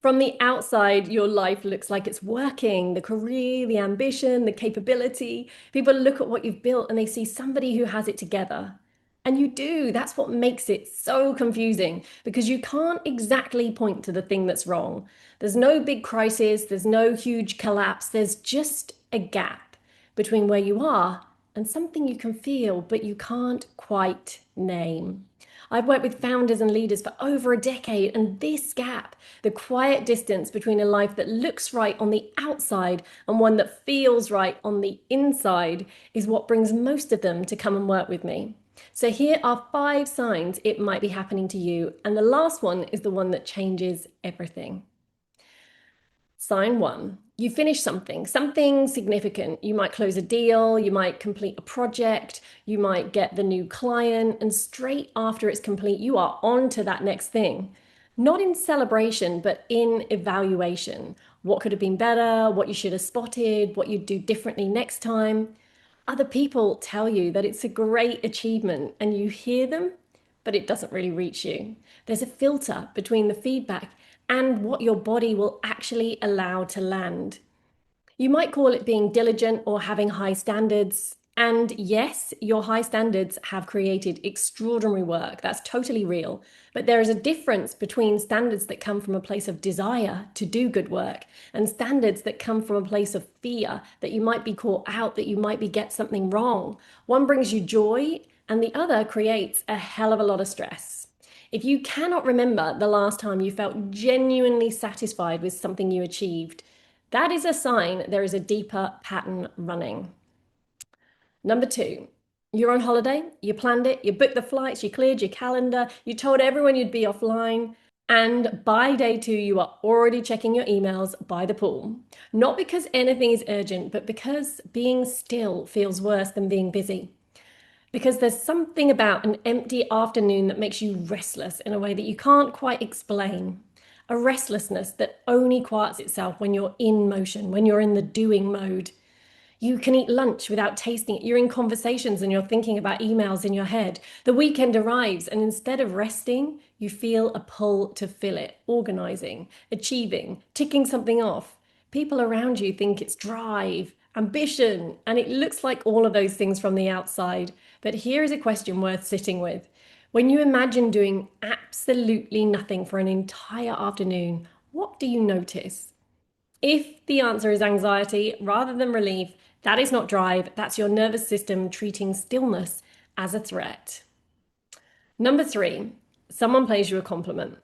From the outside, your life looks like it's working, the career, the ambition, the capability. People look at what you've built and they see somebody who has it together. And you do. That's what makes it so confusing because you can't exactly point to the thing that's wrong. There's no big crisis, there's no huge collapse, there's just a gap between where you are and something you can feel, but you can't quite name. I've worked with founders and leaders for over a decade, and this gap, the quiet distance between a life that looks right on the outside and one that feels right on the inside, is what brings most of them to come and work with me. So, here are 5 signs it might be happening to you, and the last one is the one that changes everything. Sign 1, you finish something significant. You might close a deal, you might complete a project, you might get the new client, and straight after it's complete, you are on to that next thing. Not in celebration, but in evaluation. What could have been better, what you should have spotted, what you'd do differently next time. Other people tell you that it's a great achievement, and you hear them, but it doesn't really reach you. There's a filter between the feedback and what your body will actually allow to land. You might call it being diligent or having high standards. And yes, your high standards have created extraordinary work. That's totally real. But there is a difference between standards that come from a place of desire to do good work and standards that come from a place of fear that you might be caught out, that you might get something wrong. One brings you joy and the other creates a hell of a lot of stress. If you cannot remember the last time you felt genuinely satisfied with something you achieved, that is a sign there is a deeper pattern running. Number 2, you're on holiday, you planned it, you booked the flights, you cleared your calendar, you told everyone you'd be offline, and by day 2, you are already checking your emails by the pool. Not because anything is urgent, but because being still feels worse than being busy. Because there's something about an empty afternoon that makes you restless in a way that you can't quite explain. A restlessness that only quiets itself when you're in motion, when you're in the doing mode. You can eat lunch without tasting it. You're in conversations and you're thinking about emails in your head. The weekend arrives, and instead of resting, you feel a pull to fill it, organizing, achieving, ticking something off. People around you think it's drive, ambition, and it looks like all of those things from the outside. But here is a question worth sitting with. When you imagine doing absolutely nothing for an entire afternoon, what do you notice? If the answer is anxiety rather than relief, that is not drive, that's your nervous system treating stillness as a threat. Number 3, someone pays you a compliment,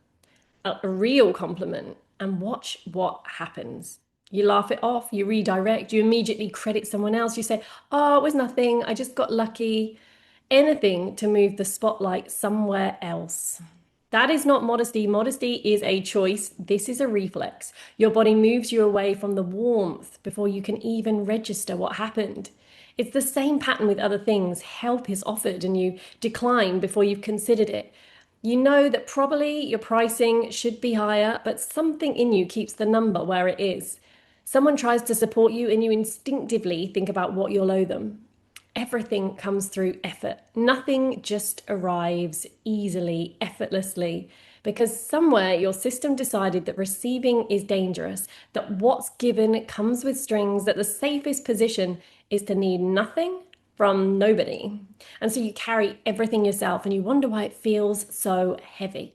a real compliment, and watch what happens. You laugh it off, you redirect, you immediately credit someone else. You say, oh, it was nothing, I just got lucky. Anything to move the spotlight somewhere else. That is not modesty. Modesty is a choice. This is a reflex. Your body moves you away from the warmth before you can even register what happened. It's the same pattern with other things. Help is offered and you decline before you've considered it. You know that probably your pricing should be higher, but something in you keeps the number where it is. Someone tries to support you and you instinctively think about what you'll owe them. Everything comes through effort. Nothing just arrives easily, effortlessly, because somewhere your system decided that receiving is dangerous, that what's given comes with strings, that the safest position is to need nothing from nobody. And so you carry everything yourself and you wonder why it feels so heavy.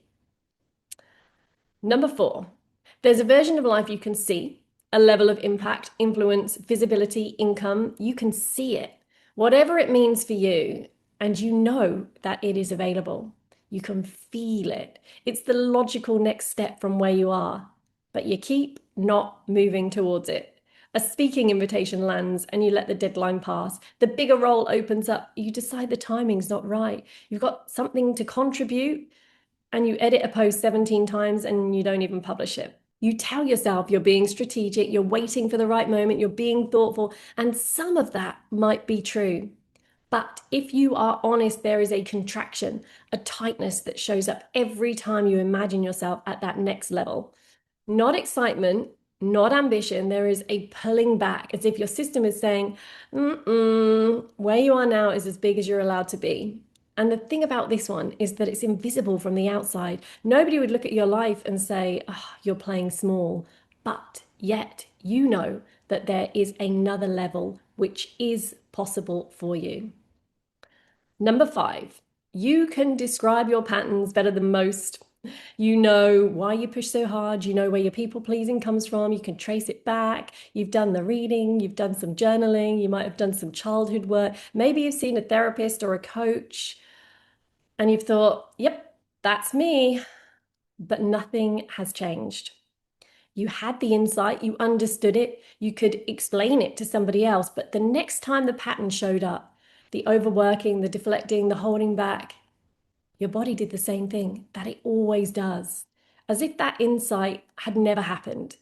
Number 4, there's a version of life you can see, a level of impact, influence, visibility, income. You can see it. Whatever it means for you, and you know that it is available. You can feel it. It's the logical next step from where you are, but you keep not moving towards it. A speaking invitation lands and you let the deadline pass. The bigger role opens up. You decide the timing's not right. You've got something to contribute and you edit a post 17 times and you don't even publish it. You tell yourself you're being strategic, you're waiting for the right moment, you're being thoughtful, and some of that might be true. But if you are honest, there is a contraction, a tightness that shows up every time you imagine yourself at that next level. Not excitement, not ambition. There is a pulling back, as if your system is saying, where you are now is as big as you're allowed to be. And the thing about this one is that it's invisible from the outside. Nobody would look at your life and say, oh, you're playing small. But yet, you know that there is another level which is possible for you. Number 5, you can describe your patterns better than most. You know why you push so hard. You know where your people pleasing comes from. You can trace it back. You've done the reading. You've done some journaling. You might have done some childhood work. Maybe you've seen a therapist or a coach and you've thought, yep, that's me. But nothing has changed. You had the insight, you understood it, you could explain it to somebody else. But the next time the pattern showed up, the overworking, the deflecting, the holding back, your body did the same thing that it always does, as if that insight had never happened.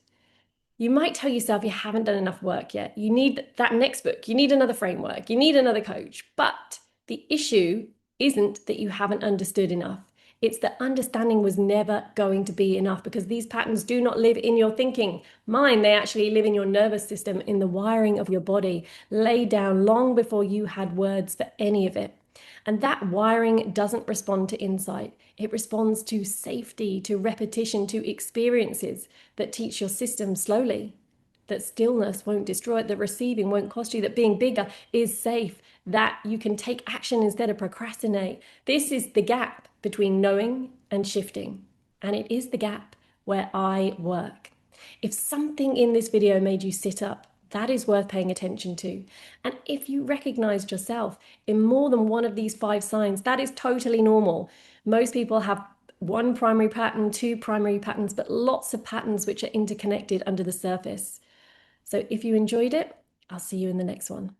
You might tell yourself you haven't done enough work yet. You need that next book. You need another framework. You need another coach. But the issue isn't that you haven't understood enough. It's that understanding was never going to be enough, because these patterns do not live in your thinking mind. They actually live in your nervous system, in the wiring of your body, laid down long before you had words for any of it. And that wiring doesn't respond to insight. It responds to safety, to repetition, to experiences that teach your system slowly that stillness won't destroy it, that receiving won't cost you, that being bigger is safe, that you can take action instead of procrastinate. This is the gap between knowing and shifting. And it is the gap where I work. If something in this video made you sit up, that is worth paying attention to. And if you recognized yourself in more than one of these 5 signs, that is totally normal. Most people have one primary pattern, 2 primary patterns, but lots of patterns which are interconnected under the surface. So if you enjoyed it, I'll see you in the next one.